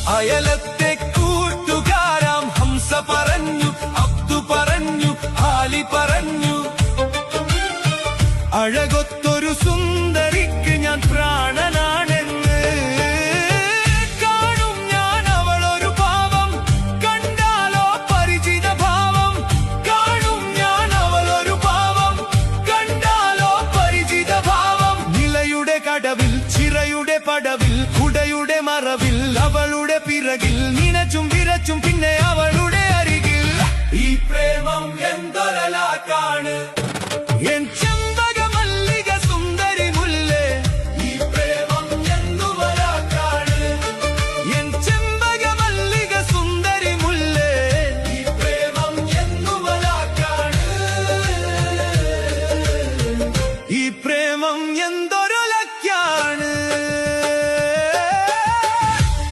അയലത്തെ കൂട്ടുകാരാം ഹംസ പറഞ്ഞു, അബ്ദു പറഞ്ഞു, ആലി പറഞ്ഞു, അഴകൊത്തൊരു സുന്ദരിക്ക് ഞാൻ പ്രാണനാണെന്ന്. കാണും ഞാൻ അവളൊരു ഭാവം, കണ്ടാലോ പരിചിത ഭാവം. കാണും ഞാൻ അവളൊരു ഭാവം, കണ്ടാലോ പരിചിത ഭാവം. നിലയുടെ കടവിൽ, ചിറയുടെ പടവിൽ, കുടയുടെ മറവിൽ, അവളുടെ പിറകിൽ നിനച്ചും വിരച്ചും പിന്നെ അവളുടെ അരികിൽ. ഈ പ്രേമം എന്തൊരലാക്കാണ്.